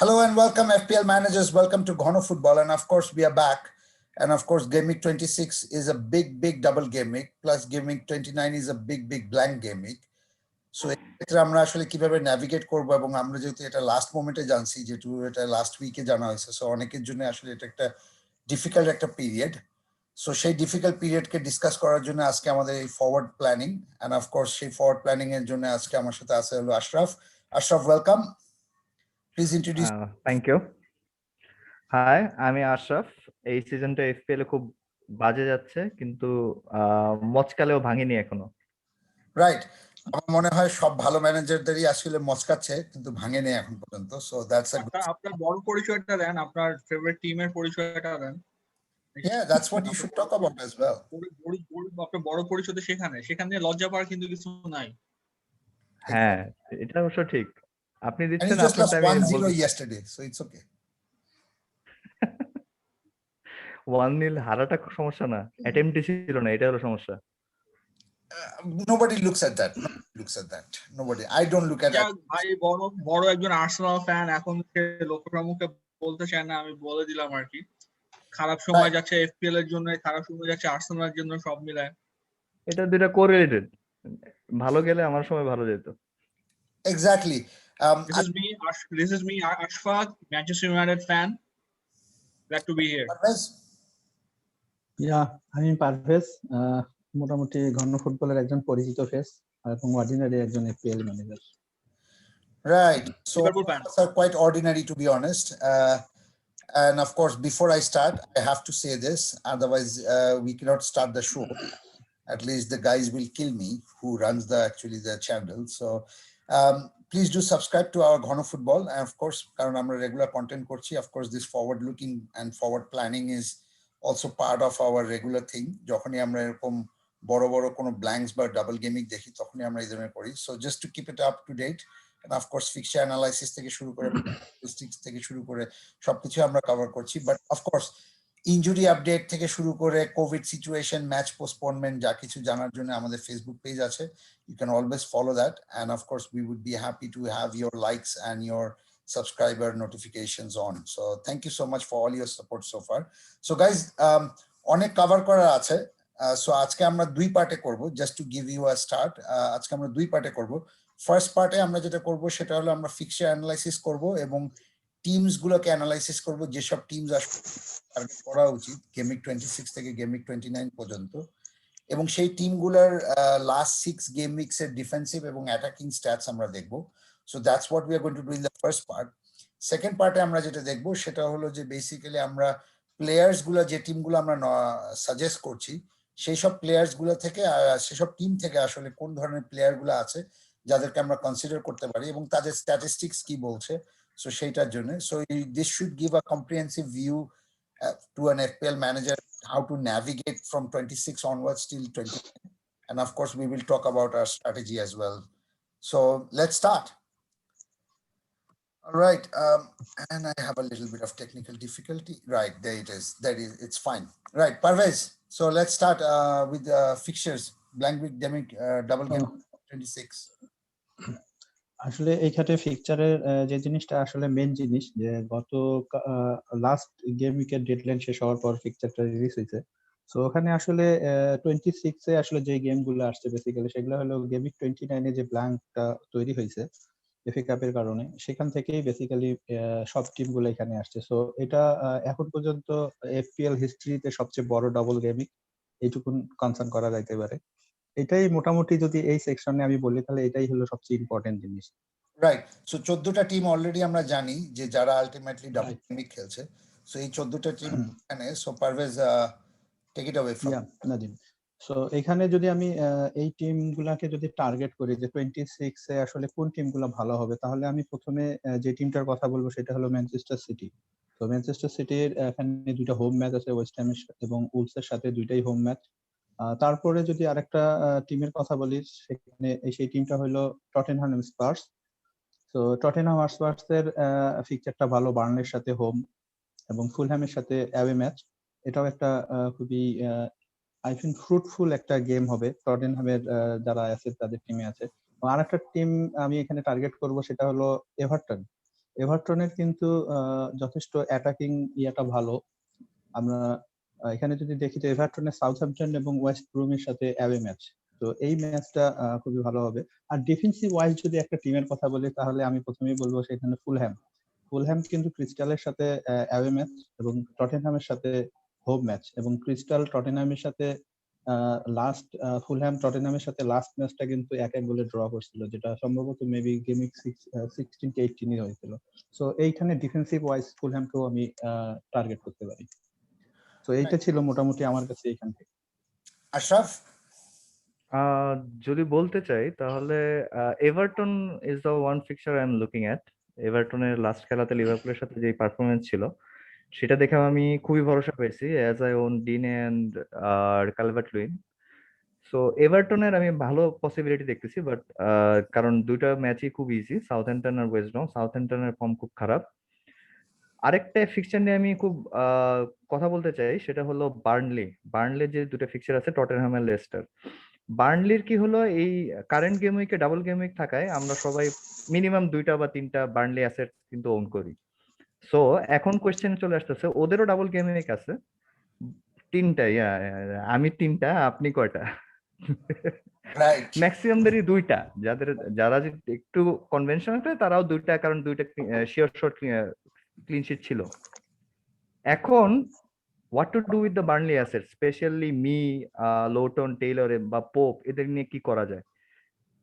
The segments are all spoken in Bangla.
Hello and welcome, FPL managers. Welcome to Ghono Football. And of course, we are back. And of course, Game Week 26 is a big double game week. Plus, Game Week 29 is a big blank game week. So, এক্ষেত্রে আমরা আসলে কিভাবে ন্যাভিগেট করব এবং আমরা যেহেতু এটা লাস্ট মোমেন্টে জানছি যেহেতু এটা লাস্ট উইকে জানা হয়েছে সো অনেকের জন্য আসলে এটা একটা ডিফিকাল্ট একটা পিরিয়ড সো সেই ডিফিকাল্ট পিরিয়ডকে ডিসকাস করার জন্য আজকে আমাদের এই forward planning and of course সেই ফরওয়ার্ড প্ল্যানিং এর জন্য আজকে আমার সাথে আছে হলো Ashraf welcome please introduce thank you. Hi, আমি আশরাফ। এই সিজনটা এফপিএল এ খুব বাজে যাচ্ছে, কিন্তু মচকালেও ভাঙিনি এখনো। রাইট, আমার মনে হয় সব ভালো ম্যানেজারদেরই আসলে মচকাচ্ছে কিন্তু ভাঙেনি এখন পর্যন্ত। সো দ্যাটস আপনার বড় পরিচয়টা দেন, আপনার ফেভারিট টিমের পরিচয়টা দেন। Yeah, that's what you should talk about as well. আপনার বড় পরিচয় তো সেখানে লজ্জা পাওয়ার কিন্তু কিছু নাই। হ্যাঁ, এটা অবশ্য ঠিক। আপনি And দিচ্ছেন you just lost আপনারটা, আমি 1-0 বলবো yesterday, so it's okay. 1-0 হারাটা সমস্যা না, অ্যাটেম্পটই ছিল না, এটা হলো সমস্যা। Nobody looks at that. Nobody. I don't look at that. ভাই বড় একজন আর্সেনাল ফ্যান, এখন সে লোকপ্রমুখে বলতে চায় না, আমি বলে দিলাম আর কি। খারাপ সময় যাচ্ছে এফপিএল এর জন্য, খারাপ সময় যাচ্ছে আর্সেনালের জন্য, সব মিলায় এটা দুইটা কোরিলেটেড। ভালো গেলে আমার সময় ভালো যেত। Exactly. This is me, Ashfaq, Manchester United fan. Glad to be here. আমি পারভেজ, মোটামুটি ঘন ফুটবলের একজন পরিচিত ফেস এবং অর্ডিনারি একজন এফপিএল manager. Right. So are quite ordinary, to be honest. And of course, before I start, I have to say this. Otherwise, we cannot start the show. At least the guys will kill me who runs the channel. So please do subscribe to our Ghono Football. And of course, karon amra regular content korchi. Of course, this forward looking and forward planning is also part of our regular thing. Jokhoni amra erokom boro kono blanks বা ডাবল গেমিং দেখি তখনই আমরা এই ধরনের করি। So just to keep it up to date, and of course fixture analysis থেকে শুরু করে statistics থেকে শুরু করে সবকিছু আমরা কভার করছি। But of course injury update থেকে শুরু করে কোভিড সিচুয়েশন, ম্যাচ পোস্টপোনমেন্ট যা কিছু জানার জন্য আমাদের ফেসবুক পেজ আছে। You can always follow that, and of course we would be happy to have your likes and your subscriber notifications on. So thank you so much for all your support so far. So guys, অনেক কভার করা আছে। সো আজকে আমরা দুই পার্টে করব, just to give you a start. আজকে আমরা দুই পার্টে করব। ফার্স্ট পার্টে আমরা যেটা করব সেটা হলো আমরা ফিক্সচার অ্যানালাইসিস করব এবং টিমস গুলোকে অ্যানালাইসিস করব, যেসব টিমস আসলে টার্গেট করা উচিত গেম উইক 26 থেকে গেম উইক 29 পর্যন্ত, এবং সেই টিমগুলোর লাস্ট 6 গেম উইকস এর ডিফেন্সিভ এবং অ্যাটাকিং স্ট্যাটস আমরা দেখব। So that's what we are going to do in the first part. Second পার্টে আমরা যেটা দেখব সেটা হলো যে বেসিক্যালি আমরা প্লেয়ার্স গুলো, যে টিমগুলো আমরা সাজেস্ট করছি সেই সব প্লেয়ার্স গুলো থেকে, সেসব টিম থেকে আসলে কোন ধরনের প্লেয়ার গুলো আছে যাদেরকে আমরা কনসিডার করতে পারি এবং তাদের স্ট্যাটিস্টিক্স কি বলছে। সো সেইটার জন্য so this should give a comprehensive view to an FPL manager how to navigate from 26 onwards till 29, and of course we will talk about our strategy as well. So let's start. All right, and I have a little bit of technical difficulty. Right, there it is. It's fine. Right, Parvez. So let's start with the fixtures. Blank week, double game 26. আসলে এইখানে ফিকচারের যে জিনিসটা আসলে মেইন জিনিস, যে গত লাস্ট গেম উইকের ডেডলাইন শেষ হওয়ার পর ফিকচারটা রিলিজ হয়েছে। সো ওখানে আসলে 26 এ আসলে যে গেমগুলো আসছে বেসিক্যালি সেগুলো হলো গেম উইক 29 এ যে ব্ল্যাঙ্কটা তৈরি হয়েছে এফএ কাপের কারণে, সেখান থেকেই বেসিক্যালি সব টিমগুলো এখানে আসছে। সো এটা এখন পর্যন্ত এফপিএল হিস্ট্রিতে সবচেয়ে বড় ডাবল গেমিং, এইটুকুন কনসার্ন করা যাইতে পারে। এটাই মোটামুটি যদি এই সেকশনে আমি বলি তাহলে এটাই হলো সবচেয়ে ইম্পর্টেন্ট জিনিস। রাইট, সো 14টা টিম অলরেডি আমরা জানি যে যারা আলটিমেটলি ডাবল গেমিং খেলছে। সো এই 14টা টিম এখানে। So Parvez, take it away from Nadim. So এখানে যদি আমি এই টিমগুলোকে যদি টার্গেট করি যে 26 এ আসলে কোন টিমগুলো ভালো হবে, তাহলে আমি প্রথমে যে টিমটার কথা বলবো সেটা হলো ম্যানচেস্টার সিটি। তো ম্যানচেস্টার সিটির এখানে দুইটা হোম ম্যাচ আছে, ওয়েস্ট হ্যাম এবং উলসের সাথে দুইটাই হোম ম্যাচ। তারপরে যদি আরেকটা টিমের কথা বলি সেখানে সেই টিমটা হলো টটেনহাম স্পার্স। তো টটেনহাম স্পার্স এর ফিকচারটা ভালো, বার্নলের সাথে হোম এবং ফুলহ্যামের সাথে অ্যাওয়ে ম্যাচ। এটাও একটা খুবই আই থিঙ্ক ফ্রুটফুল একটা গেম হবে টটেনহামের যারা আছে তাদের টিমে আছে। আর একটা টিম আমি এখানে টার্গেট করব সেটা হলো এভারটন। এভারটনের কিন্তু যথেষ্ট অ্যাটাকিং ইয়েটা ভালো। আমরা এখানে যদি দেখি তো এভারটনের সাউথহ্যাম্পটন এবং ওয়েস্ট ব্রুমের সাথে অ্যাওয়ে ম্যাচ, তো এই ম্যাচটা খুবই ভালো হবে। আর ডিফেন্সিভ ওয়াইজ যদি একটা টিমের কথা বলি তাহলে আমি প্রথমেই বলবো সেখানে ফুলহ্যাম কিন্তু ক্রিস্টালের সাথে অ্যাওয়ে ম্যাচ এবং টটেনহামের সাথে হোম ম্যাচ, এবং ক্রিস্টাল টটেনহামের সাথে ফুলহ্যাম টটেনহামের সাথে লাস্ট ম্যাচটা কিন্তু 1-1 গোলে ড্র করছিল, যেটা সম্ভবত মেবি গেম উইক 16-18 হয়েছিল। সো এইখানে ডিফেন্সিভ ওয়াইজ ফুলহ্যামকেও আমি টার্গেট করতে পারি। তো এইটা ছিল মোটামুটি আমার কাছে এখান থেকে। আশরাফ? যদি বলতে চাই তাহলে Everton is the one fixture I am looking at. এভারটনের লাস্ট খেলাতে লিভারপুলের সাথে যে পারফরমেন্স ছিল সেটা দেখে আমি খুবই ভরসা পেয়েছি, as I own Dean and আর ক্যালভার্ট লুইন। সো এভারটনের আমি ভালো পসিবিলিটি দেখতেছি, বাট কারণ দুইটা ম্যাচই খুব ইজি, সাউথহ্যাম্পটন আর ওয়েস্ট ব্রম। সাউথহ্যাম্পটনের ফর্ম খুব খারাপ। আরেকটা ফিক্সচার নিয়ে আমি খুব কথা বলতে চাই, সেটা হলো বার্নলির যে দুটো ফিক্সচার আছে, টটেনহাম আর লেস্টার। বার্নলির কি হলো, এই কারেন্ট গেম উইকে ডাবল গেম উইক থাকায় আমরা সবাই মিনিমাম 2টা বা 3টা বার্নলি অ্যাসেট কিন্তু ওন করি। সো এখন কোয়েশ্চেন চলে আসতেছে, ওদেরও ডাবল গেম উইক আছে 3টা। আমি 3টা, আপনি কয়টা? রাইট। ম্যাক্সিমামদেরই 2টা, যারা একটু কনভেনশনাল তারাও 2টা, কারণ 2টা শিওর শর্ট ক্লিন শিট ছিল। এখন what to do with the Burnley asset, specially Lowton, Taylor বা পোপ, এদের নিয়ে কি করা যায়?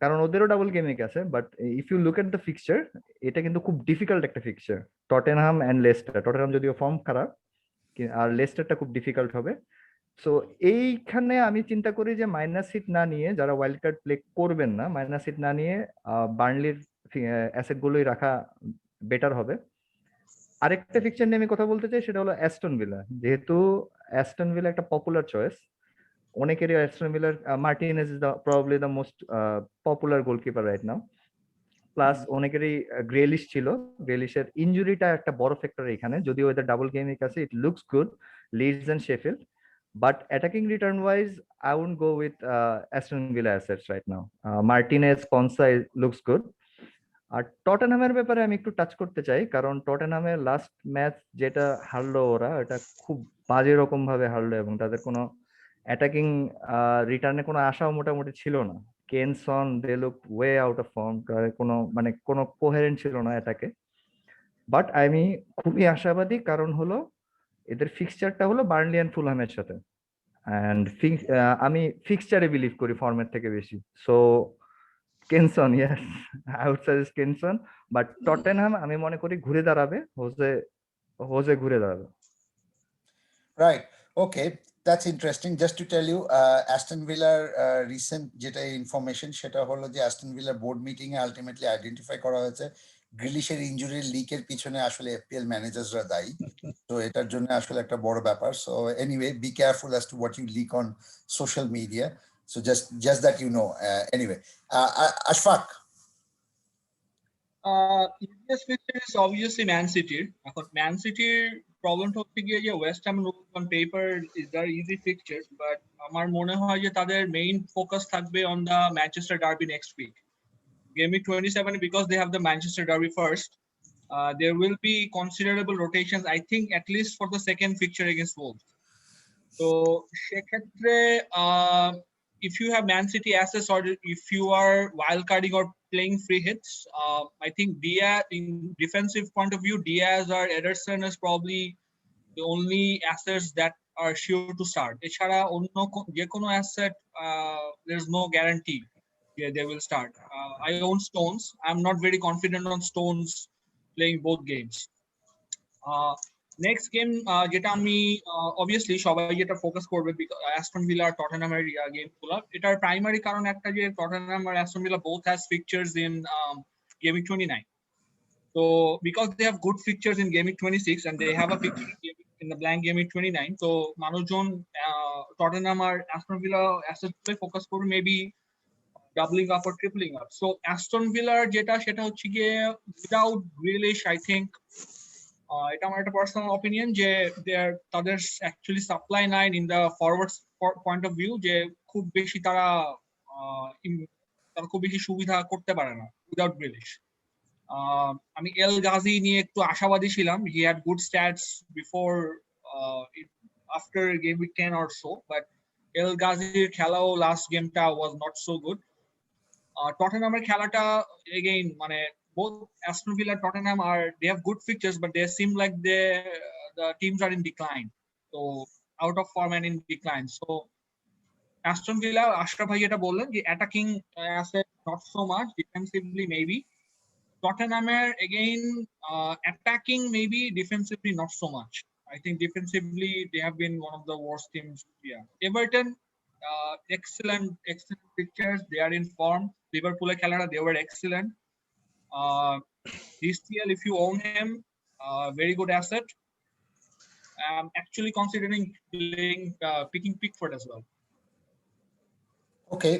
কারণ ওদেরও ডাবল গেম উইক আছে, but if you look at the fixture, এটা কিন্তু খুব ডিফিকাল্ট একটা fixture. Tottenham and Leicester, Tottenham যদিও ফর্ম খারাপ, আর লেস্টারটা খুব ডিফিকাল্ট হবে। সো এইখানে আমি চিন্তা করি যে মাইনাস হিট না নিয়ে, যারা ওয়াইল্ড কার্ড প্লে করবেন না, মাইনাস হিট না নিয়ে বার্নলির অ্যাসেট গুলোই রাখা বেটার হবে। আরেকটা ফিক্সচার নিয়ে আমি কথা বলতে চাই, সেটা হলো অ্যাস্টন ভিলা। যেহেতু অ্যাস্টন ভিলা একটা পপুলার চয়েস, অনেকেরই অ্যাস্টন ভিলার Martinez is probably the most popular goalkeeper right now. Plus অনেকেরই গ্রেলিশ ছিল, গ্রেলিশের ইনজুরিটা একটা বড় ফ্যাক্টর এখানে। যদিও এদের ডাবল গেম উইক আছে, it looks good, Leeds and Sheffield, but attacking return wise I wouldn't go with Aston Villa assets right now. Martinez, Konsa looks good. আর টটেনহামের ব্যাপারে আমি একটু টাচ করতে চাই, কারণ টটেনহামের লাস্ট ম্যাচ যেটা হারলো ওরা, এটা খুব বাজে রকম ভাবে হারলো, এবং তাদের কোনো অ্যাটাকিং রিটার্নে কোনো আশাও মোটামুটি ছিল না। Kane Son, they look way out of form, কোনো কোহেরেন্ট ছিল না অ্যাটাকে। বাট আমি খুবই আশাবাদী, কারণ হলো এদের ফিক্সচারটা হলো বার্নলি এন্ড ফুলহামের সাথে, এন্ড আমি ফিক্সচারে বিলিভ করি ফর্মের থেকে বেশি। So Kane Son, yes, I would suggest Kane Son. But Tottenham আমি মনে করি ঘুরে দাঁড়াবে, হোজে ঘুরে দাঁড়াবে। Right. Okay. That's interesting. Just to tell you, Aston Villa recent যেটা ইনফরমেশন, সেটা হলো যে Aston Villa বোর্ড মিটিং এ আলটিমেটলি আইডেন্টিফাই করা হয়েছে গ্রিলিশের ইনজুরির লিকের পিছনে আসলে এফপিএল ম্যানেজারসরা দায়ী। তো এটার জন্য আসলে একটা বড় ব্যাপার। So anyway, be careful as to what you leak on social media. So just that you know. Anyway, Ashfaq? Easiest fixture is obviously Man City. এখন ম্যান সিটির প্রবলেমটা হচ্ছে গিয়ে যে West Ham on paper is the easy fixture, but আমার মনে হয় যে তাদের মেইন ফোকাস থাকবে on the Manchester derby next week, game week 27, because they have the Manchester derby first. There will be considerable rotations, I think, at least for the second fixture against Wolves. So সেক্ষেত্রে if you have Man City assets, or if you are wildcarding or playing free hits, I think Diaz, in defensive point of view, Diaz or Ederson is probably the only assets that are sure to start. এছাড়া অন্য যে কোনো asset, there's no guarantee they will start. I own Stones. I'm not very confident on Stones playing both games. Next game, যেটা আমি obviously সবাই যেটা ফোকাস করবে, অ্যাস্টন ভিলা আর টটেনহামের গেম গুলো, এটার প্রাইমারি কারণ একটা যে টটেনহাম আর Aston Villa both has fixtures in game week 29. So because they have good fixtures in game week 26 and they have a fixture in the blank game week 29, so মানুষজন টটেনহাম আর অ্যাস্টন ভিলা অ্যাসেটে ফোকাস করবে, maybe doubling up or tripling up. So Aston Villa যেটা সেটা হচ্ছে গিয়ে without Grealish, I think এটা আমার একটা পার্সোনাল অপিনিয়ন যে তাদের actually supply line in the forward point of view যে খুব বেশি তারা খুব বেশি সুবিধা করতে পারে না উইদাউট গ্রিলিশ। আমি এল গাজি নিয়ে একটু আশাবাদী ছিলাম। He had good stats before after game week 10 or so, but এল গাজির খেলাও লাস্ট গেমটা was not so good. টটেনহামের খেলাটা again মানে both Aston Villa and Tottenham they have good fixtures, but they seem like the teams are in decline, so out of form and in decline. So Aston Villa, Ashraf ভাই যেটা বললেন যে attacking asset not so much, defensively maybe. Tottenham again attacking maybe, defensively not so much. I think defensively they have been one of the worst teams. Yeah, Everton excellent pictures. They are in form. Liverpool খেলাটা they were excellent. DCL, if you own him, very good asset. I'm actually considering picking Pickford as well. Okay.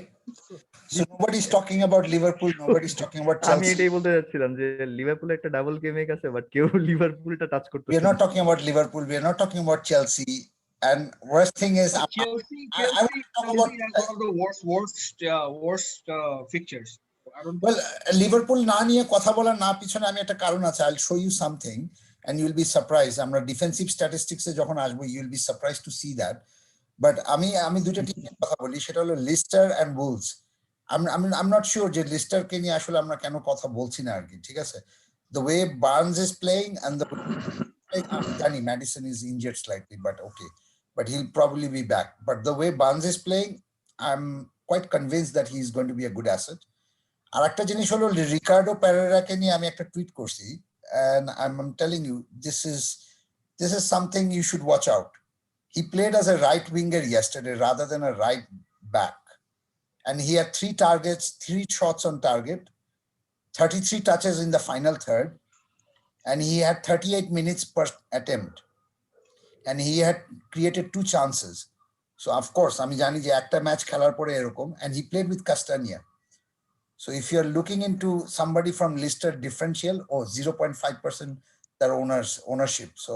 So nobody's talking about Liverpool, nobody's talking about আমি Chelsea. এটাই বলতে যাচ্ছিলাম যে লিভারপুল একটা ডাবল গেম উইক আছে, বাট কেউ লিভারপুলটা টাচ করতে We are not talking about Liverpool, we are not talking about Chelsea. And worst thing is, Chelsea I want to talk about has one of the worst fixtures. I don't. Well, Liverpool না নিয়ে কথা বলার না পিছনে আমি একটা কারণ আছে. I'll show you something and you'll be surprised. আমরা ডিফেন্সিভ স্ট্যাটিস্টিক্সে যখন আসবো, you'll be surprised to see that. But আমি দুইটা টিমের কথা বলি, সেটা হলো Leicester and Wolves. I'm not sure যে লিস্টারকে নিয়ে আসলে আমরা কেন কথা বলছি না আর কি, ঠিক আছে? The way Barnes is playing and the আমি জানি Madison is injured slightly, but okay, but he'll probably be back. But the way Barnes is playing, I'm quite convinced that he's going to be a good asset. আর একটা জিনিস হলো রিকার্ডো পেরেরাকে নিয়ে আমি একটা টুইট করছি, and I'm telling you, this is something you should watch out. He played as a right winger yesterday rather than a right back, and he had 3 targets, 3 shots on target, 33 touches in the final third, and he had 38 minutes per attempt, and he had created 2 chances. So of course আমি জানি যে একটা ম্যাচ খেলার পরে এরকম, and he played with Castagna. So if you're looking into somebody from Leicester differential, 0.5% their ownership. So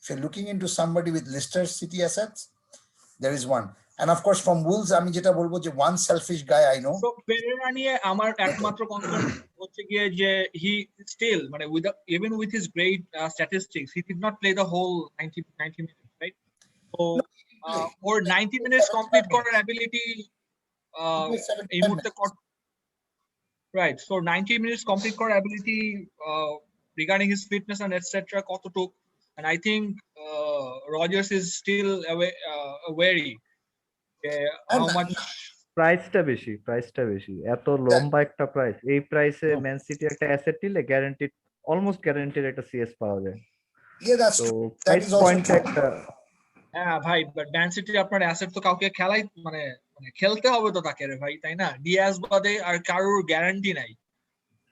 if you're looking into somebody with Leicester City assets, there is one. And of course from Wolves, আমি যেটা বলবো যে one selfish guy I know. So Perera নিয়ে আমার একমাত্র কনসার্ন হচ্ছে গিয়ে যে he still মানে even with his great statistics, he did not play the whole 90 minutes, right? So or 90 minutes complete করার ability এই মুহূর্তে right, so 90 minutes complete core ability regarding his fitness and etc. কতটুক, and I think Rodgers is still wary how much প্রাইসটা বেশি এত লম্বা একটা প্রাইস, এই প্রাইসে ম্যান সিটি একটা অ্যাসেট নিলে গ্যারান্টিড, অলমোস্ট গ্যারান্টিড একটা সিএস পাওয়া যায়। Yeah, that's তো true. That price is also point true. একটা ভাই, বাট ম্যান সিটি আপনার অ্যাসেট তো কাউকে খেলাই মানে খেলতে হবে তো তাকে রে ভাই, তাই না? ডিয়াজ বাদে আর কারোর গ্যারান্টি নাই।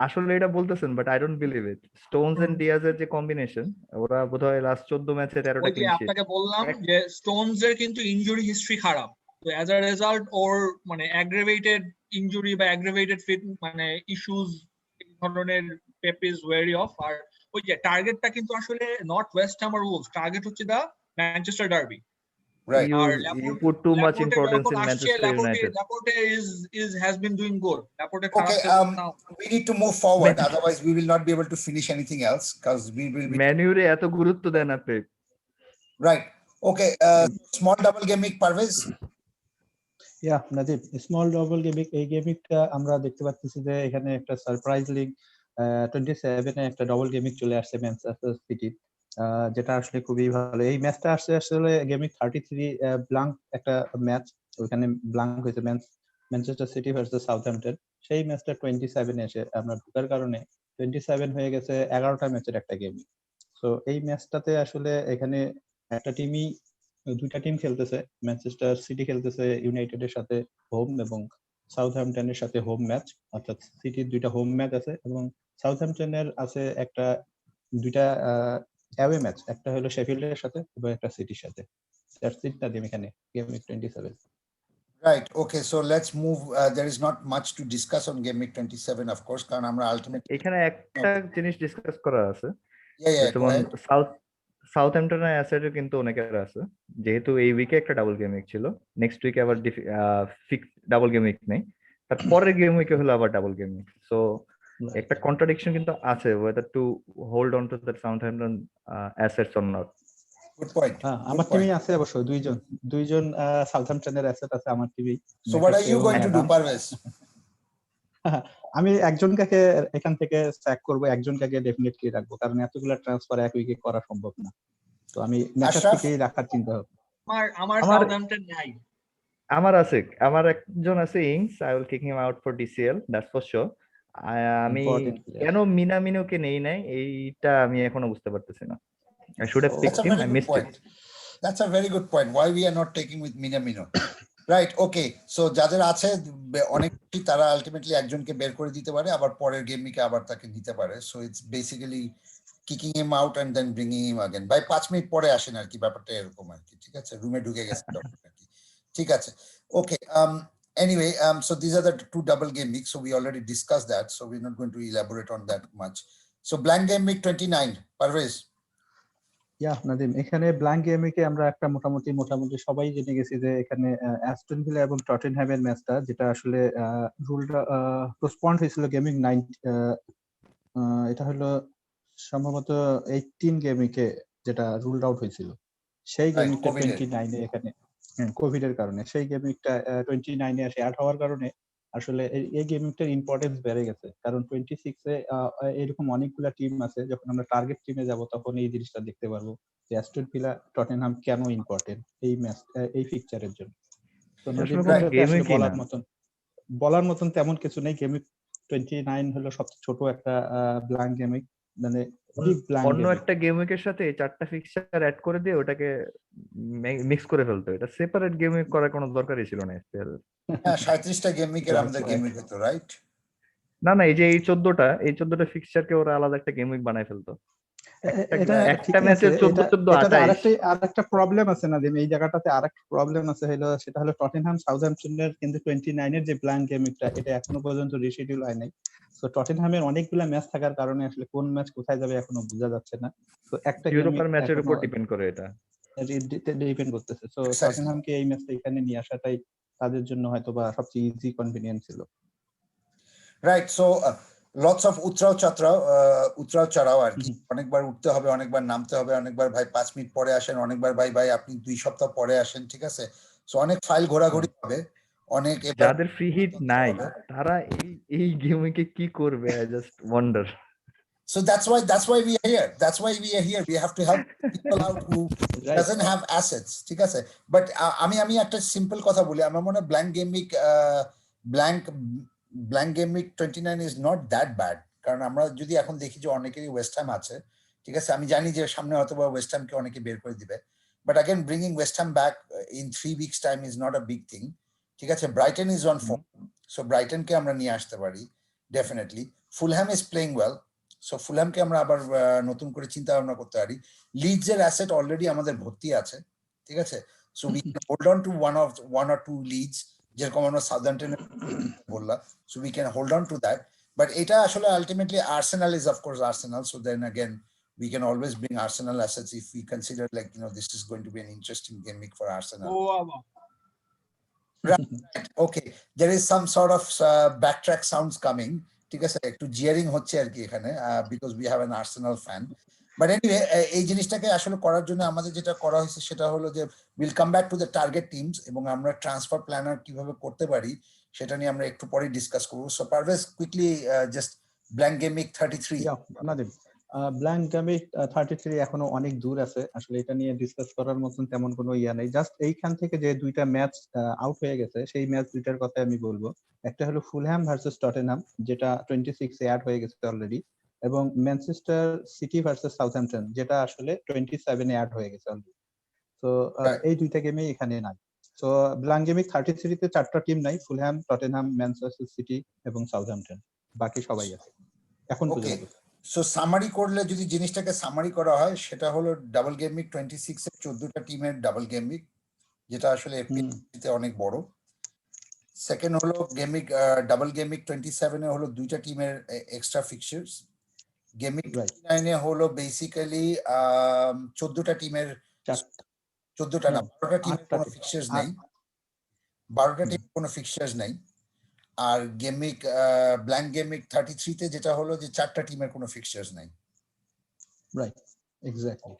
আসলে এটা বলতেছেন, but I don't believe it. Stones and ডিয়াজের যে কম্বিনেশন, ওরা বোধহয় লাস্ট 14 ম্যাচে 13টা ক্লিন শিট। আপনাকে বললাম যে স্টোনস এর কিন্তু ইনজুরি হিস্ট্রি খারাপ, তো অ্যাজ আ রেজাল্ট ওর মানে অ্যাগ্রাভেটেড ইনজুরি বা অ্যাগ্রাভেটেড ফিট মানে ইস্যুস এই ধরনের পেপ ইজ ওয়েরি অফ। আর ওই যে টার্গেটটা কিন্তু আসলে নট ওয়েস্ট হ্যাম আর উলভস, টার্গেট হচ্ছে the Manchester derby. Right. You put too much importance in Manchester United. Laporte has been doing good. Laporte Okay, we need to move forward, otherwise we will not be able to finish anything else because we will be ম্যানুরে এত গুরুত্ব দেন আপনি। right. Okay, small double game week, Parvez. Yeah, Nadeep, small double game week, এই গেম উইকটা আমরা দেখতে পাচ্ছি যে এখানে একটা সারপ্রাইজলি 27 এ একটা ডাবল গেম উইক চলে আসছে ম্যানচেস্টার সিটি, যেটা আসলে খুবই ভালো। এই ম্যাচটা আসলে গেম উইক 33 ব্ল্যাঙ্ক একটা ম্যাচ, ওখানে ব্ল্যাঙ্ক হয়েছে ম্যানচেস্টার সিটি ভার্সেস সাউথহ্যাম্পটন। সেই ম্যাচটা 27 এসে আমরা ঢোকার কারণে 27 হয়ে গেছে 11টা ম্যাচের একটা গেম। সো এই ম্যাচটাতে আসলে এখানে একটা টিমই, 2টা টিম খেলতেছে, ম্যানচেস্টার সিটি খেলতেছে ইউনাইটেডের সাথে হোম এবং সাউথহ্যাম্পটনের সাথে হোম ম্যাচ, অর্থাৎ সিটির 2টা হোম ম্যাচ আছে এবং সাউথহ্যাম্পটনের আছে 2টা অ্যাওয়ে ম্যাচ, একটা হলো শেফিল্ডের সাথে এবং একটা সিটির সাথে। দ্যাটস ইট নাদিম এখানে game week 27। Right. Okay, so let's move. There is not much to discuss on game week 27, of course, কারণ আমরা ultimately এখানে একটা জিনিস ডিসকাস করা আছে। yeah, go যেমন ahead. সাউথহ্যাম্পটনের অ্যাসেটও কিন্তু অনেকের আছে, যেহেতু এই উইকে একটা ডাবল গেম উইক ছিল, নেক্সট উইকে আবার ফিক্স ডাবল গেম উইক নেই, তারপরের গেম উইকে হলো আবার ডাবল গেম উইক। সো একটা কন্ট্রাডিকশন কিন্তু আছে whether to hold on to the Southampton assets or not. Good point. আমার Good টিমেই point. আছে অবশ্য দুইজন সাউথহ্যাম্পটনের অ্যাসেট আছে আমার টিমেই। So what are you going to do, Parvez? আমি একজনকে এখান থেকে স্যাক করব, একজনকে ডেফিনেটলি রাখবো, কারণ এতগুলা ট্রান্সফার এক উইকে করা সম্ভব না। তো আমি ম্যাচের আশরাফ? থেকেই রাখার চিন্তা হবে। আমার আমার- সাউথহ্যাম্পটন নাই। আমার একজন আছে Ings, I will kick him out for DCL, that's for sure. আমি Important player. কেন মিনামিনোকে নেই নাই এইটা আমি এখনো বুঝতে পারতেছি না। I should have So- picked That's a him, very I good missed point. it. That's a very good point. Why we are not taking with Minamino? Right, okay. So যাদের আছে অনেকটি তারা আলটিমেটলি একজনকে বের করে দিতে পারে, আবার পরের গেম উইকে আবার তাকে নিতে পারে। So it's basically kicking him out and then bringing him again. By 5 minute পরে আসেন আর কি, ব্যাপারটা এরকম আর কি। ঠিক আছে, রুমে ঢুকে গেছে তখন আর কি। ঠিক আছে, ওকে। Anyway, so these are the two double game weeks. So we already discussed that. So we're not going to elaborate on that much. So blank game week 29, Parvez. Nadim, এখানে ব্ল্যাঙ্ক গেম উইকে আমরা একটা মোটামুটি সবাই জেনে গেছি যে এখানে অ্যাস্টন ভিলা এবং টটেনহ্যামের ম্যাচটা, যেটা আসলে রুলটা পোস্টপন্ড হয়েছিল গেমিং 9, এটা হলো সম্ভবত 18 গেম উইকে যেটা রুলড আউট হয়েছিল, সেই গেম Right, উইকটা COVID-এর। 29 এ এখানে কোভিড এর কারণে সেই গেম উইকটা 29 এ এসে অ্যাড হওয়ার কারণে আসলে এই গেম উইকটার ইম্পর্টেন্স বেড়ে গেছে। কারণ 26 এ এরকম অনেকগুলা টিম আছে, যখন আমরা টার্গেট টিমে যাব তখন এই জিনিসটা দেখতে পারবো যে অ্যাস্টন ভিলা টটেনহাম কেন ইম্পর্টেন্ট এই ম্যাচ, এই ফিকচারের জন্য। তো নাদিম, আসলে কোনো এটাতে game আসলে week-ই না। বলার মতন তেমন কিছু নেই। গেম উইক 29 হলো সবচেয়ে ছোট একটা ব্ল্যাঙ্ক গেম উইক, মানে বিগ ব্ল্যাঙ্ক অন্য গেম। একটা গেম উইকের সাথে এই 4টা ফিক্সচার অ্যাড করে দিয়ে ওটাকে মিক্স করে ফেলতো। এটা সেপারেট গেম উইক করার কোনো দরকারই ছিল না এসপিএল। হ্যাঁ, 37টা গেম উইকের That's আমাদের right. গেম উইক হতো, রাইট? না, এই যে এই 14টা ফিক্সচারকে ওরা আলাদা একটা গেম উইক বানায় ফেলতো। এটা একটা ঠিক আছে, ম্যাচে 14, এটাতে 28। আরেকটা প্রবলেম আছে নাদিম, এই জায়গাটাতে আরেকটা প্রবলেম আছে, সেটা হলো টটেনহাম সাউথহ্যাম্পটনের কিন্তু 29 এর যে ব্ল্যাঙ্ক গেম উইকটা, এটা এখনো পর্যন্ত রিশিডিউল হয় নাই। তো টটেনহামের অনেকগুলা ম্যাচ থাকার কারণে আসলে কোন ম্যাচ কোথায় যাবে এখনো বোঝা যাচ্ছে না। তো একটা গেম ইউরোপার ম্যাচের উপর ডিপেন্ড করে এটা। ডিপেন্ড করতেছে। তো Precisely. টটেনহামকে এই ম্যাচটা এখানে নিয়ে আসাটাই তাদের জন্য হয়তোবা সবচেয়ে ইজি কনভিনিয়েন্ট ছিল। রাইট, সো লটস অফ উতরাও চড়াও আর কি। অনেকবার উঠতে হবে, অনেকবার নামতে হবে, অনেকবার ভাই 5 মিনিট পরে আসেন, অনেকবার ভাই আপনি 2 সপ্তাহ পরে আসেন। ঠিক আছে, সো অনেক ফাইল ঘোরাঘুরি হবে, অনেক যাদের ফ্রি হিট নাই তারা এই গেম উইকে কি করবে, I just wonder. So that's why we are here. That's why we are here. We have to help people out who doesn't have assets. ঠিক আছে, বাট আমি একটা সিম্পল কথা বলি, আমার মনে হয় blank game week 29 is not that bad. কারণ আমরা যদি এখন দেখি যে অনেকেরই ওয়েস্ট হ্যাম আছে, ঠিক আছে, আমি জানি যে সামনে হয়তো বা ওয়েস্ট হ্যামকে অনেকে বের করে দিবে, but again bringing West Ham back in 3 weeks time is not a big thing. ঠিক আছে, Brighton is on form, so ব্রাইটনকে আমরা নিয়ে আসতে পারি definitely. Fulham is playing well, so ফুলহ্যামকে আমরা আবার নতুন করে চিন্তা ভাবনা করতে পারি। লিডসের অ্যাসেট অলরেডি আমাদের ভর্তি আছে, ঠিক আছে, so we can hold on to one or two Leeds, যেরকম আমরা সাউদাম্পটন বললাম, so we can hold on to that. But এটা আসলে ultimately Arsenal is of course Arsenal, so then again we can always bring Arsenal assets if we consider like, you know, this is going to be an interesting game week for Arsenal. Right. Okay, there is some sort of backtrack sounds coming. ঠিক আছে, একটু জিয়ারিং হচ্ছে আর কি এখানে, because we have an Arsenal fan. But anyway, এই জিনিসটাকে আসলে করার জন্য আমাদের যেটা করা হয়েছে সেটা হলো যে will come back to the target teams, এবং আমরা ট্রান্সফার প্ল্যানার কিভাবে করতে পারি সেটা নিয়ে আমরা একটু পরে ডিসকাস করবো। So Parvez, quickly just blank game week 33। Nadim, blank game week 33 এখনো অনেক দূর আছে, আসলে এটা নিয়ে ডিসকাস করার মতন তেমন কোনো ইয়া নেই। জাস্ট এইখান থেকে যে দুইটা ম্যাচ আউট হয়ে গেছে, সেই ম্যাচ দুইটার কথা আমি বলবো। একটা হলো ফুলহ্যাম ভার্সেস টটেনহাম, যেটা 26 এ অ্যাড হয়ে গেছে অলরেডি, এবং ম্যানচেস্টার সিটি ভার্সেস সাউথহ্যাম্পটন, যেটা আসলে 27 এ অ্যাড হয়ে গেছে অলরেডি। তো এই দুইটা গেমই এখানে নাই। সো ব্ল্যাঙ্ক গেম উইক 33 তে 4টা টিম নাই, ফুলহ্যাম, টটেনহাম, ম্যানচেস্টার সিটি এবং সাউথহ্যাম্পটন, বাকি সবাই আছে এখন পর্যন্ত। সো সামারি করলে, যদি জিনিসটাকে সামারি করা হয়, সেটা হলো ডাবল গেম উইক 26 এর 14টা টিমের ডাবল গেম উইক, যেটা আসলে এফপিএল অনেক বড়। সেকেন্ড হলো game week, double game week 27 এ হলো 2টা টিমের এক্সট্রা ফিক্সার্স। গেম উইক 29 এ হলো বেসিক্যালি 14টা টিমের, 14টা না, 12টা টিমের কোনো ফিক্সার্স নেই, 12টা টিমের কোনো ফিক্সার্স নেই। আর গেমিক ব্ল্যাঙ্ক গেমিক 33 তে যেটা হলো যে 4টা টিমের কোনো ফিক্সচার্স নাই। Right, exactly.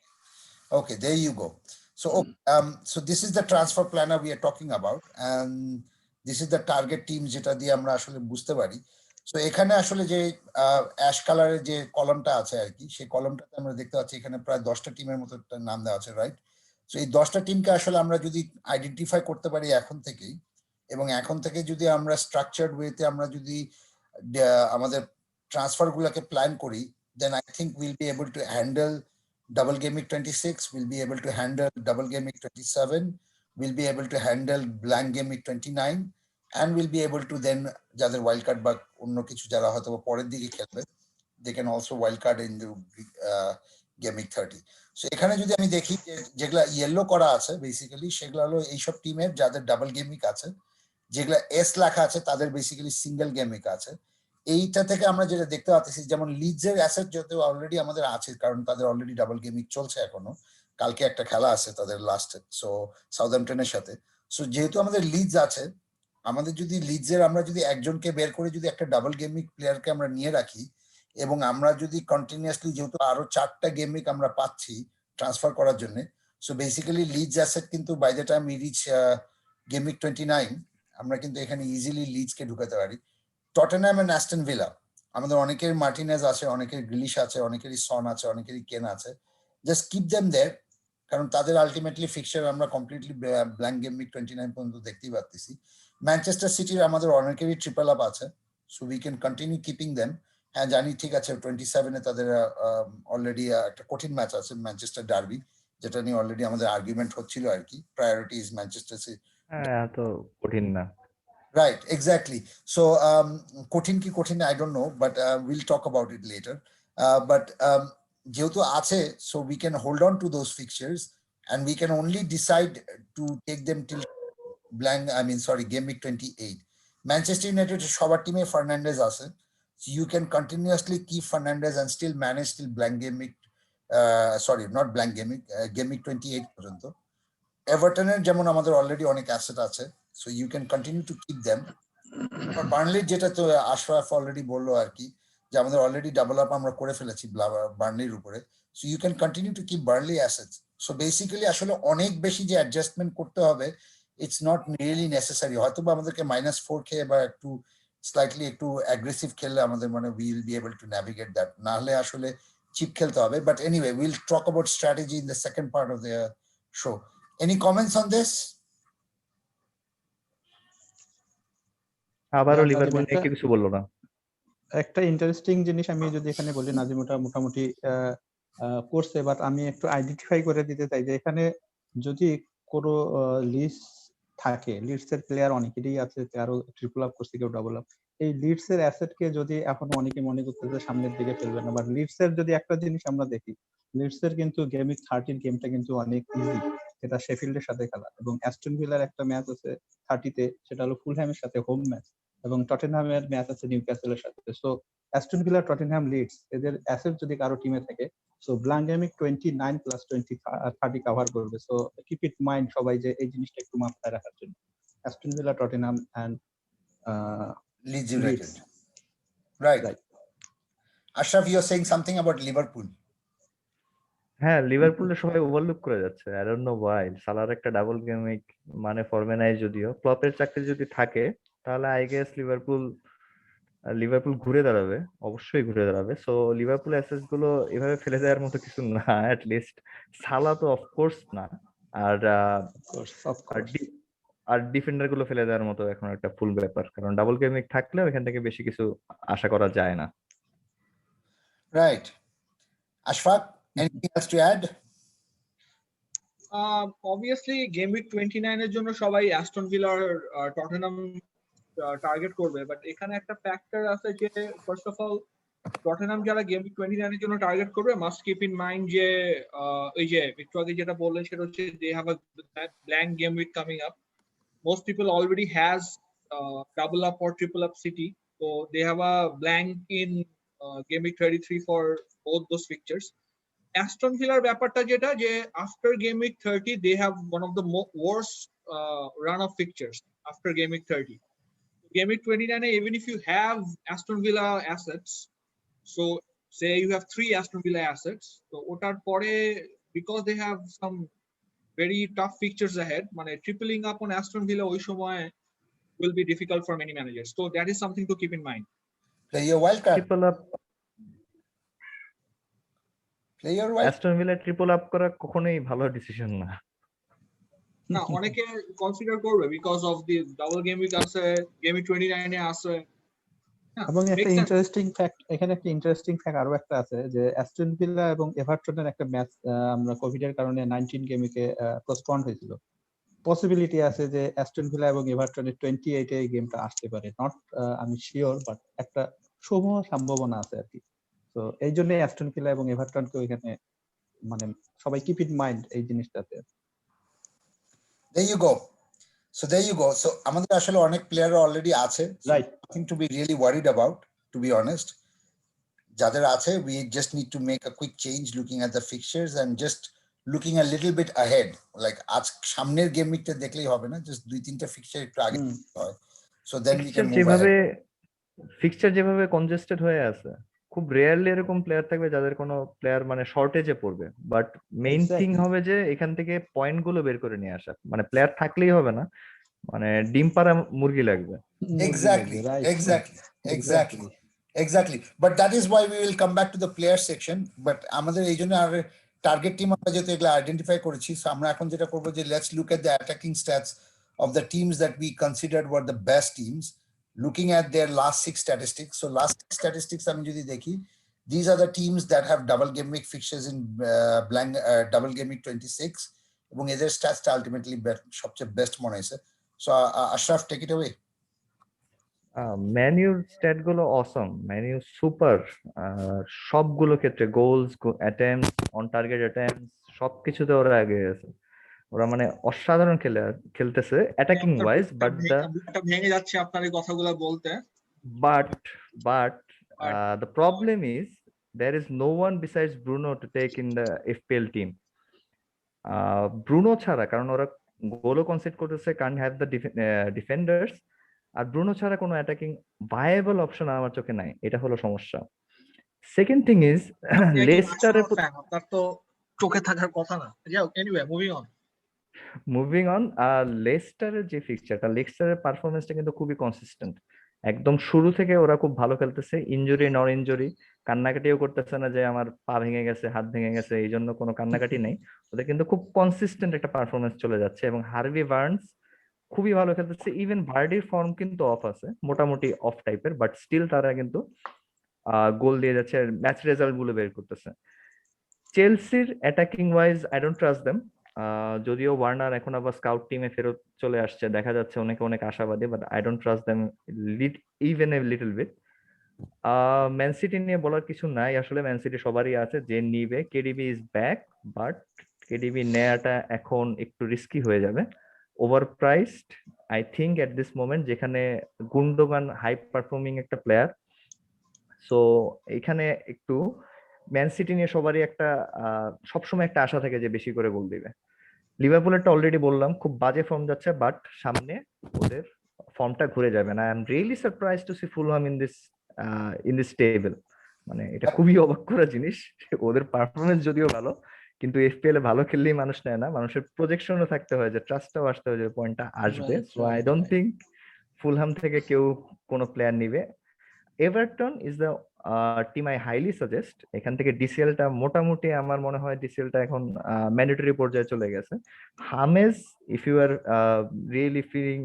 Okay, there you go. So so this is the transfer planner we are talking about, and this is the target team যেটা দিয়ে আমরা আসলে বুঝতে পারি। সো এখানে আসলে যে অ্যাশ কালারের যে কলামটা আছে আর কি, সেই কলামটাতে আমরা দেখতে পাচ্ছি এখানে প্রায় 10টা টিমের মতো একটা নাম দেওয়া আছে, রাইট? সো এই 10টা টিমকে আসলে আমরা যদি আইডেন্টিফাই করতে পারি এখন থেকেই, এবং এখন থেকে যদি আমরা স্ট্রাকচার্ড ওয়েতে আমরা যদি আমাদের ট্রান্সফার গুলাকে প্ল্যান করি, then I think we'll be able to handle double gamic 26, we'll be able to handle double gamic 27, we'll be able to handle blank gamic 29, and we'll be able to then যাদের ওয়াইল্ড কার্ড বা অন্য কিছু যারা হয়তো পরের দিকে খেলবে, they can also wild card in the gamic 30. So এখানে যদি আমি দেখি যে যেগুলা ইয়েলো করা আছে বেসিক্যালি সেগুলো হলো এইসব টিমের যাদের ডাবল গেমিক আছে, যেগুলা এস লেখা আছে তাদের বেসিক্যালি সিঙ্গেল গেমিক আছে। এইটা থেকে আমরা যেটা দেখতে পাচ্ছি, যেমন লিডসের অ্যাসেট যদিও অলরেডি আমাদের আছে, কারণ তাদের অলরেডি ডাবল গেমিক চলছে এখনো, কালকে একটা খেলা আছে তাদের লাস্টে, সো সাউদাম্পটনের সাথে। সো যেহেতু আমাদের লিডস আছে, আমাদের যদি লিডসের আমরা যদি একজনকে বের করে যদি একটা ডাবল গেমিক প্লেয়ারকে আমরা নিয়ে রাখি, এবং আমরা যদি কন্টিনিউয়াসলি যেহেতু আরো 4টা গেমিক আমরা পাচ্ছি ট্রান্সফার করার জন্য, সো বেসিক্যালি লিডস অ্যাসেট কিন্তু by the time we reach gameweek 29 আমরা কিন্তু এখানে ইজিলি লিডসকে ঢুকাতে পারি। টটেনহ্যাম এন্ড অ্যাস্টন ভিলা, আমাদের অনেকের মার্টিনেজ আছে, অনেকের গ্রিলিশ আছে, অনেকেরই সন আছে, অনেকেরই কেন আছে, জাস্ট কিপ দেম দেয়ার, কারণ তাদের আলটিমেটলি ফিক্সচার আমরা কমপ্লিটলি ব্ল্যাঙ্ক গেমিক 29 পর্যন্ত দেখতেই পাচ্ছি। ম্যানচেস্টার সিটির আমাদের অনেকেরই ট্রিপল আপ আছে, so we can continue keeping them. হ্যাঁ জানি, ঠিক আছে, 27-এ তাদের অলরেডি একটা কঠিন ম্যাচ আছে, ম্যানচেস্টার ডার্বি, যেটা নিয়ে অলরেডি আমাদের আর্গুমেন্ট হচ্ছিল আর কি, প্রায়োরিটি ইজ ম্যানচেস্টার সিটি। হ্যাঁ, তো কঠিন না। Right, exactly. So, কঠিন কি কঠিন, I don't know, but we'll talk about it later. But যেহেতু আছে, so we can hold on to those fixtures, and we can only decide to take them till game week 28. Manchester United সবার টিমে ফার্নান্ডেজ আছে, so you can continuously keep Fernandez and still manage till game week 28 পর্যন্ত। এভারটনের যেমন আমাদের অলরেডি অনেক অ্যাসেট আছে, so you can continue to keep them. আর বার্নলির যেটা তো আশরাফ অলরেডি বললো আর কি, যে আমাদের অলরেডি ডাবল আপ আমরা করে ফেলেছি বার্নলির উপরে, so you can continue to keep Burnley assets. So basically আসলে অনেক বেশি যে অ্যাডজাস্টমেন্ট করতে হবে, ইটস নট রিয়েলি নেসেসারি। হয়তো বা আমাদেরকে -4 খেয়ে বা একটু স্লাইটলি একটু অ্যাগ্রেসিভ খেললে আমাদের মানে will be able to navigate that, না হলে আসলে চিপ খেলতে হবে। But anyway, will talk about strategy in the second part of the show. Any comments on this? আবারও Yeah, লিভারপুল নাজিম, নিয়ে কিছু বললো না। একটা ইন্টারেস্টিং জিনিস আমি যদি এখানে বলি, নাজিম ওটা মোটামুটি করছে, বাট আমি একটু আইডেন্টিফাই করে দিতে চাই যে এখানে যদি কোনো লিস্ট থাকে, লিডস এর প্লেয়ার অনেকেরই আছে, কারো ট্রিপল আপ করছে, কেউ ডাবল আপ, এই লিডস এর অ্যাসেট কে যদি এখন অনেকে মনে করতেছে সামনের দিকে ফেলবে না, বাট লিডস এর যদি একটা জিনিস আমরা দেখি, লিডস এর কিন্তু গেমিক 30 গেমটা কিন্তু অনেক ইজি, এটা শেফিল্ডের সাথে খেলা, এবং অ্যাস্টন ভিলার একটা ম্যাচ আছে 30-তে, সেটা হলো ফুলহ্যামের সাথে হোম ম্যাচ, এবং টটেনহ্যামের ম্যাচ আছে নিউক্যাসলের সাথে। So Aston Villa, Tottenham, Leeds, এদের অ্যাসেট যদি কারো টিমে থাকে, so blank game week 29 plus 30 cover করবে। সো কিপ ইট মাইন্ড সবাই, যে এই জিনিসটা একটু মাথায় রাখার জন্য। Aston Villa, Tottenham and Leeds United. Right. Ashraf, you are saying something about Liverpool. হ্যাঁ, লিভারপুলের সবাই ওভারলুক করে যাচ্ছে, আই ডোন্ট নো ওয়াই। সালার একটা ডাবল গেমিক মানে ফর্মে নাই, যদিও ক্লপের চাকরি যদি থাকে তাহলে আই গেস লিভারপুল ঘুরে দাঁড়াবে, অবশ্যই ঘুরে দাঁড়াবে। সো লিভারপুল অ্যাসেস গুলো এভাবে ফেলে দেওয়ার মতো কিছু না, অ্যাট লিস্ট সালা তো অফকোর্স না। আর আর ডিফেন্ডার গুলো ফেলে দেওয়ার মতো এখন একটা ফুল ব্যাপার, কারণ ডাবল গেমিক থাকলে এখান থেকে বেশি কিছু আশা করা যায় না। Right. Ashraf, anything else to add? Obviously game week 29 এর জন্য সবাই অ্যাস্টন ভিলা আর টটেনহাম টার্গেট করবে, বাট এখানে একটা ফ্যাক্টর আছে যে ফার্স্ট অফ অল টটেনহাম যারা গেম উইক 29 এর জন্য টার্গেট করবে, মাস্ট কিপ ইন মাইন্ড যে ওই যে একটু আগে যেটা বললেন সেটা হচ্ছে they have a blank game week coming up. Most people already has double up or triple up City, so they have a blank in game week 33 for both those fixtures. Aston Villa ব্যাপারটা যেটা যে after game week 30 they have one of the worst run of fixtures after game week 30. Game Week 29, even if you have Aston Villa assets, so say you have 3 Aston Villa assets, so otar pore because they have some very tough fixtures ahead, মানে tripling up on Aston Villa ওই সময় will be difficult for many managers. So that is something to keep in mind. Play your wild card. Triple up, Play your wild. Aston Villa triple up করা কখনোই ভালো ডিসিশন না। না অনেকে কনসিডার করবে because of the double game week আছে, গেম উইক 29 এ আছে। এবং একটা ইন্টারেস্টিং ফ্যাক্ট, এখানে একটা ইন্টারেস্টিং ফ্যাক্ট আরো একটা আছে যে অ্যাস্টন ভিলা এবং এভারটনের একটা ম্যাচ আমরা কোভিড এর কারণে 19 গেমে পোস্টপন্ড হয়েছিল। পসিবিলিটি আছে যে অ্যাস্টন ভিলা এবং এভারটনের 28 এ গেমটা আসতে পারে, নট আমি শিওর, বাট একটা সম্ভাবনা আছে আর কি। তো এই জন্য অ্যাস্টন ভিলা এবং এভারটনকে ওইখানে মানে সবাই কিপ ইন মাইন্ড এই জিনিসটাতে। There you go. So there you go. So আমাদের আসলে অনেক প্লেয়ার অলরেডি আছে, right, nothing to be really worried about, to be honest. যাদের আছে, we just need to make a quick change looking at the fixtures and just looking a little bit ahead. Like আজ সামনের গেম উইকটা দেখলেই হবে না, just 2-3টা ফিক্সচার একটু আগে হয়, so then we can move ahead. Fixture যেভাবে কনজেস্টেড হয়ে আছে, খুব রেয়ারলি এরকম প্লেয়ার থাকবে যাদের কোনো প্লেয়ার মানে শর্টেজে পড়বে, বাট মেইন থিং হবে যে এখান থেকে পয়েন্ট গুলো বের করে নিয়ে আসা। মানে প্লেয়ার থাকলেই হবে না, মানে ডিম পাড়া মুরগি লাগবে। Exactly. But that is why we will come back to the player section. But আমাদের এই জন্য আর টার্গেট টিম আমরা যেহেতু এগুলো আইডেন্টিফাই করেছি, সো আমরা এখন যেটা করবো যে let's look at the attacking stats of the teams that we considered were the best teams, looking at their last 6 statistics. So last 6 statistics আমি যদি দেখি, these are the teams that have double game week fixtures in double game week 26, এবং এদের স্ট্যাটসটা আলটিমেটলি সবচেয়ে বেস্ট মনে হয়েছে। So Ashraf, take it away. Manure stat গুলো অসম, ম্যানিউ সুপার, সবগুলো ক্ষেত্রে goals, attempts, on target attempts সবকিছুতে ওরা আগে আছে। ওরা মানে অসাধারণ খেলতেছে অ্যাটাকিং ওয়াইজ, বাট ভেঙে যাচ্ছে আপনার এই কথাগুলো বলতে। But the problem is there is no one besides Bruno to take in the FPL team. Bruno ছাড়া, কারণ ওরা গোলও কনসিড করতেছে, কান্ট হ্যাভ দ্য ডিফেন্ডার্স, আর ব্রুনো ছাড়া কোনো অ্যাটাকিং ভায়াবল অপশন আমার চোখে নাই, এটা হলো সমস্যা। সেকেন্ড থিং ইজ লেস্টারের, আপনার তো চোখে থাকার কথা না। যাও, এনিওয়ে মুভিং অন। লেস্টারের যে ফিক্সচারটা, লেস্টারের পারফরমেন্সটা কিন্তু খুবই কনসিস্টেন্ট। একদম শুরু থেকে ওরা খুব ভালো খেলতেছে, ইনজুরি নন ইনজুরি, কান্নাকাটিও করতেছে না যে আমার পা ভেঙে গেছে, হাত ভেঙে গেছে, এই জন্য কোনো কান্নাকাটি নেই। ওদের কিন্তু খুব কনসিস্টেন্ট একটা পারফরমেন্স চলে যাচ্ছে, এবং হার্ভি বার্নস খুবই ভালো খেলতেছে। ইভেন ভার্ডির ফর্ম কিন্তু অফ আছে, মোটামুটি অফ টাইপের, বাট স্টিল তারা কিন্তু গোল দিয়ে যাচ্ছে, ম্যাচ রেজাল্ট গুলো বের করতেছে। চেলসির attacking wise I don't trust them, যদিও ওয়ার্নার এখন আবার স্কাউট টিমে ফেরত চলে আসছে, দেখা যাচ্ছে অনেক আশাবাদী, but I don't trust them even a little bit. Man City নিয়ে বলার কিছু নাই, আসলে ম্যান সিটি সবারই আছে, যে নিবে। KDB is back, but KDB নেয়াটা এখন একটু রিস্কি হয়ে যাবে, over priced I think at this moment, যেখানে গুন্ডোগান হাই পারফর্মিং একটা প্লেয়ার। সো এখানে একটু ম্যান সিটি নিয়ে সবারই একটা সবসময় একটা আশা থাকে যে বেশি করে গোল দিবে। লিভারপুলেরটা অলরেডি বললাম, খুব বাজে ফর্ম যাচ্ছে, বাট সামনে ওদের ফর্মটা ঘুরে যাবে না। I am really surprised to see Fulham in this table. মানে এটা খুবই অবাক করা জিনিস, ওদের পারফরমেন্স যদিও ভালো, কিন্তু এফপিএল এ ভালো খেললেই মানুষ নেয় না, মানুষের প্রজেকশনও থাকতে হয়, যে ট্রাস্টটাও আসতে হয় যে পয়েন্টটা আসবে। So I don't think Fulham থেকে কেউ কোনো প্লেয়ার নিবে। Everton is the team I highly suggest. এখান থেকে ডিসিএলটা মোটামুটি আমার মনে হয় ডিসিএলটা এখন ম্যান্ডেটরি পর্যায়ে চলে গেছে। James, if you are really feeling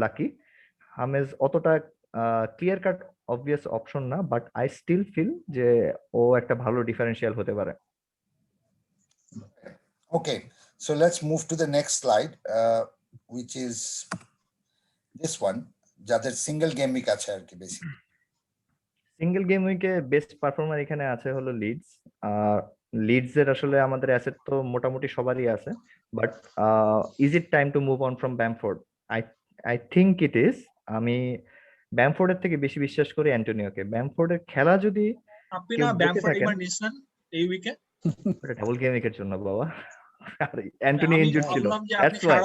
lucky, James অতটা ক্লিয়ার কাট অবভিয়াস অপশন না, বাট আই স্টিল ফিল যে ও একটা ভালো ডিফারেন্সিয়াল হতে পারে। Okay, so let's move to the next slide, which is this one, যাদের সিঙ্গেল গেম উইক আছে আর কি। বেসিক্যালি সিঙ্গেল গেম উইকে বেস্ট পারফর্মার এখানে আছে হলো লিডস। লিডস এর আসলে আমাদের অ্যাসেট তো মোটামুটি সবারই আছে, but is it time to move on from Bamford? I think it is. আমি ব্যামফোর্ডের থেকে বেশি বিশ্বাস করি অ্যান্টোনিওকে। ব্যামফোর্ডের খেলা যদি আপনি না ব্যামফোর্ড এবার নিছেন এই উইকে, ডাবল গেম উইকের জন্য বাবা, অ্যান্টনি ইনজুরড ছিল, দ্যাটস ওয়াই।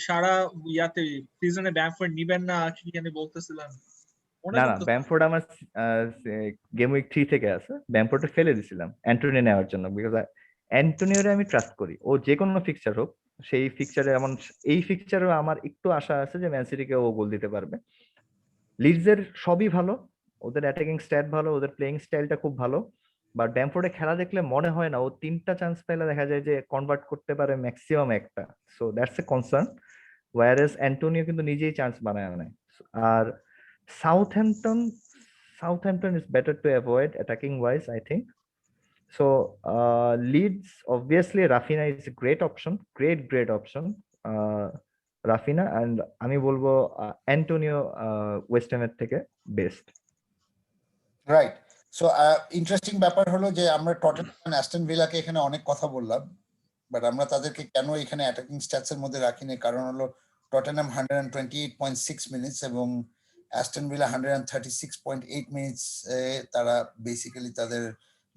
সারা ইয়াতে সিজনে ব্যামফোর্ড নিবেন না কি জানি বলতেছিলেন মনে না না, করতেছি ব্যামফোর্ড আমার গেম উইক 3 থেকে আছে। ব্যামফোর্ডে ফেলে দিছিলাম অ্যান্টোনিও নেওয়ার জন্য, বিকজ অ্যান্টোনিওরে আমি ট্রাস্ট করি। ও যে কোনো ফিক্সচার হোক, সেই ফিক্সচারে এমন এই ফিক্সচারেও আমার একটু আশা আছে যে ম্যান সিটিকে ও গোল দিতে পারবে। লিডসের সবই ভালো, ওদের অ্যাটাকিং স্ট্যাট ভালো, ওদের প্লেইং স্টাইলটা খুব ভালো, বাট ব্যামফোর্ডে খেলা দেখলে মনে হয় না ও 3টা চান্স পেলে দেখা যায় যে কনভার্ট করতে পারে ম্যাক্সিমাম একটা। So that's a concern. Wares Antonio কিন্তু নিজেই চান্স বানায় নেয়। আর Southampton Southampton is better to avoid attacking wise, I think. So Leeds, obviously Rafinha is a great option, great option. Rafinha, and আমি বলবো অ্যান্টোনিও ওয়েস্ট হ্যামের থেকে বেস্ট। রাইট। সো ইন্টারেস্টিং ব্যাপার হলো যে আমরা টটেনহাম অ্যাস্টন ভিলাকে এখানে অনেক কথা বললাম, বাট আমরা তাদেরকে কেন এখানে অ্যাটাকিং স্ট্যাটস এর মধ্যে রাখিনি, কারণ হলো টটেনহাম 128.6 মিনিটস এবং অ্যাস্টন ভিলা 136.8 মিনিটস তারা বেসিক্যালি তাদের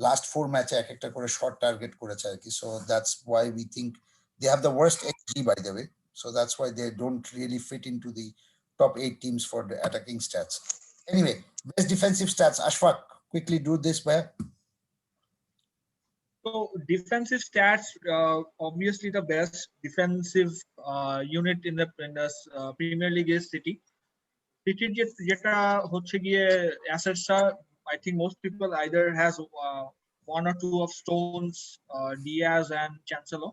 লাস্ট 4 ম্যাচে এক একটা করে শট টার্গেট করেছে আর কি। So that's why we think they have the worst XG by the way, so that's why they don't really fit into the top 8 teams for the attacking stats. Anyway, best defensive stats. Ashfaq, quickly do this, where? So defensive stats, obviously the best defensive unit in the Premier League is City. City যেটা হচ্ছে গিয়ে assets are, I think most people either has 1 or 2 of Stones, Diaz and Cancelo.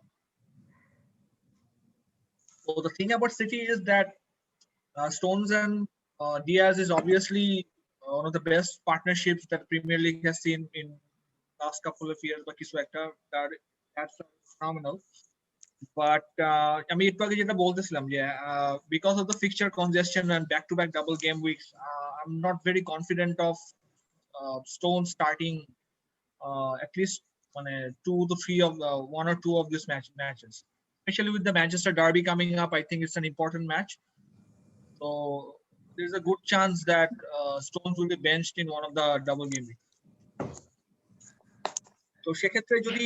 So the thing about City is that Stones and Diaz is obviously one of the best partnerships that Premier League has seen in last couple of years, but কিছু একটা that's phenomenal. But আমি একটু আগে যেটা বলতেছিলাম যে because of the fixture congestion and back-to-back double game weeks, I'm not very confident of Stones starting at least 2 to 3 of 1 or 2 of these matches, especially with the Manchester derby coming up. I think it's an important match, so there's a good chance that Stones will be benched in one of the double game weeks. তো সেক্ষেত্রে যদি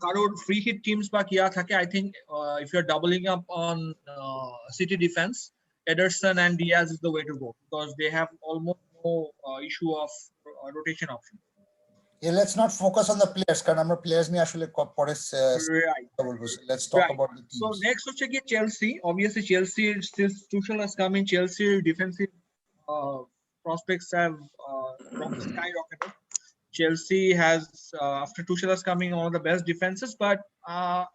কারোর ফ্রি হিট টিমস বা কিয়া থাকে, I think if you are doubling up on City defence, Ederson and Diaz is the way to go because they have almost no issue of rotation option. Yeah, let's not focus on the players কারণ আমরা প্লেয়ার্স নিয়ে আসলে পরে বলবো। Let's talk about the teams. So next হচ্ছে কি Chelsea. Obviously Chelsea, since Tuchel has come in, Chelsea defensive prospects have skyrocketed. Chelsea has, after Tuchel has coming, one of the best defenses, but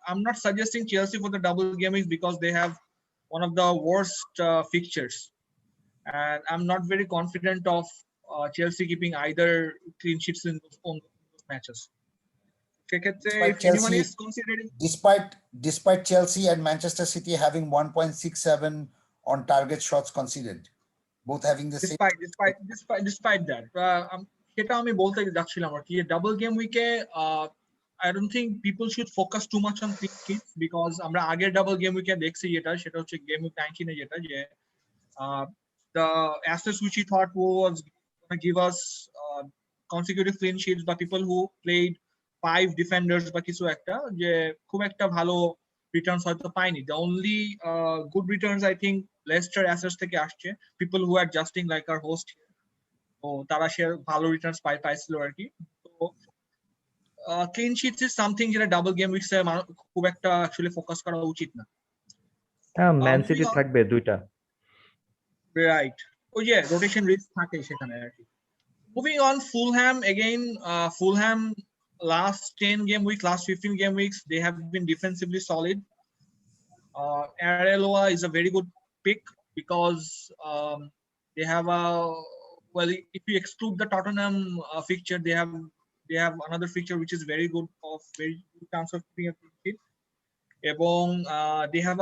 I'm not suggesting Chelsea for the double game week because they have one of the worst fixtures, and I'm not very confident of Chelsea keeping either clean sheets in those matches. If anyone is considering, despite Chelsea and Manchester City having 1.67 on target shots conceded, both having the same. Despite that, সেটা আমি বলতে যাচ্ছিলাম আর কি, ডাবল গেম উইকে I don't think people should focus too much on clean sheets because আমরা আগের ডাবল গেম উইকে দেখছি সেটা হচ্ছে গেম উইক 19 যেটা যে the assets which he thought was going to give us consecutive clean sheets বা people who played 5 defenders বা কিছু একটা যে খুব একটা ভালো রিটার্নস হয়তো পায়নি। The only good returns I think Leicester assets থেকে আসছে, people who are adjusting like our host here, তো তারা সে ভালো রিটার্নস পাইছিল আর কি। তো ক্লিন শিটস ইজ সামথিং যেটা ডাবল গেম উইকসে খুব একটা অ্যাকচুয়ালি ফোকাস করা উচিত না। হ্যাঁ, ম্যান সিটি থাকবে দুইটা, রাইট, ওই যে রোটেশন রিস্ক থাকে সেখানে আর কি। Moving on Fulham, again Fulham last 10 game weeks, last 15 game weeks, they have been defensively solid. Areola is a very good pick because they have a, well, if you exclude the Tottenham fixture, they have another fixture which is very good, of very good chance of being a clean sheet. Ebong they have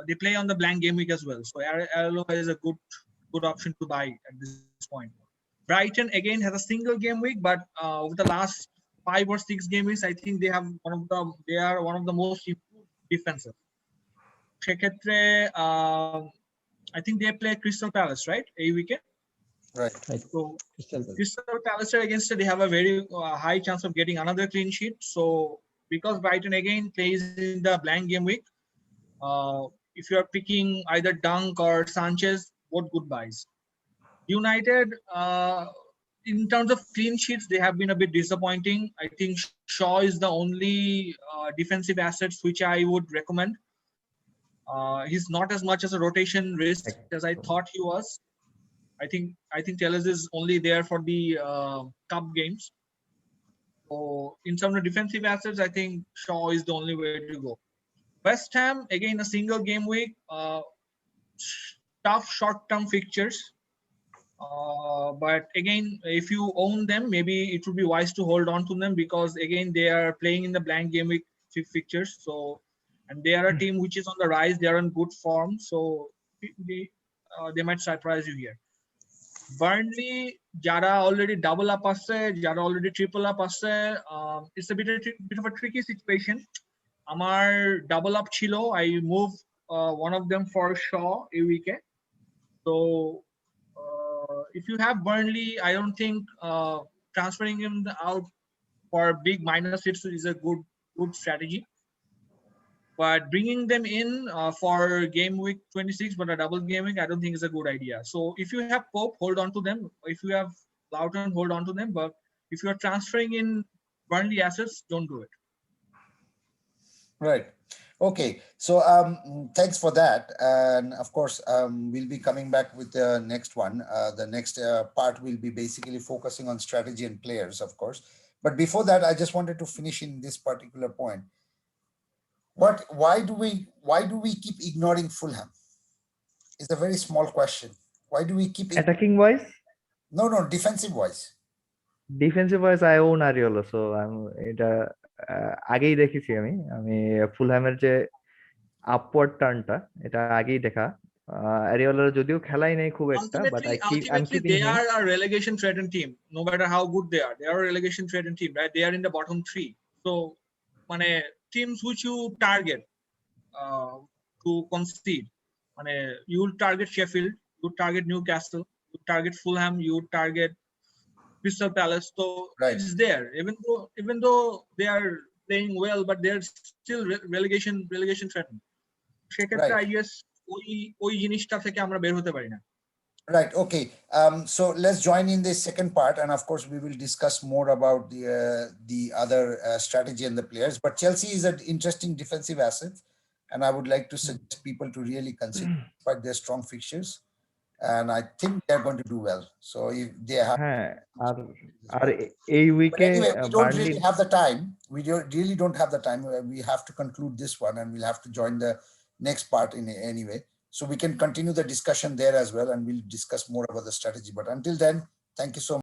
they play on the blank game week as well, so Areola is a good option to buy at this point. Brighton again has a single game week, but over the last 5 or 6 game weeks, I think they are one of the most improved defenses. সেক্ষেত্রে I think they play Crystal Palace, right? A weekend. Right. So Crystal Palace against it, they have a very high chance of getting another clean sheet. So because Brighton again plays in the blank game week, if you are picking either Dunk or Sanchez, both good buys. United, in terms of clean sheets, they have been a bit disappointing. I think Shaw is the only defensive assets which I would recommend. He's not as much as a rotation risk as I thought he was. I think Telles is only there for the cup games. So in terms of defensive assets, I think Shaw is the only way to go. West Ham, again, a single game week, tough short-term fixtures. But again, if you own them, maybe it would be wise to hold on to them because again, they are playing in the blank game week fixtures. So, and they are a team which is on the rise. They are in good form. So they might surprise you here. Burnley, Jara already double up asse, Jara already triple up asse. It's a bit of a tricky situation. Amar double up chilo. I move one of them for Shaw a week. So if you have Burnley, I don't think transferring him out for big minus hits is a good strategy. But bringing them in for game week 26, but a double game week, I don't think is a good idea. So if you have Pope, hold on to them. If you have Loughton, hold on to them. But if you are transferring in Burnley assets, don't do it. Right. Okay. So thanks for that. And of course, we'll be coming back with the next one. The next part will be basically focusing on strategy and players, of course. But before that, I just wanted to finish in this particular point. Why do we keep ignoring Fulham? It's a very small question. Why do we keep attacking wise? No, defensive wise. Defensive wise, I own Areola, so I'm এটা আগেই দেখেছি আমি ফুলহ্যামের যে আপওয়ার্ড টার্নটা এটা আগেই দেখা Areola যদিও খেলাই নাই খুব একটা, but I'm keeping they him. are a relegation threatened team. No matter how good they are a relegation threatened team, right? They are in the bottom 3. So teams which you target to concede, you will target Sheffield, you target Newcastle, you target Fulham, you target Crystal Palace. So it's there, even though they are playing well, but they're still relegation threatened. I guess ওই জিনিসটা থেকে আমরা বের হতে পারি না. Right. Okay. So let's join in the second part, and of course we will discuss more about the other strategy and the players. But Chelsea is an interesting defensive asset, and I would like to suggest people to really consider despite their strong fixtures, and I think they're going to do well. So if they have, a week, anyway, we don't really have the time. We really don't have the time. We have to conclude this one, and we'll have to join the next part in anyway. So we can continue the discussion there as well, and we'll discuss more about the strategy. But until then, thank you so much.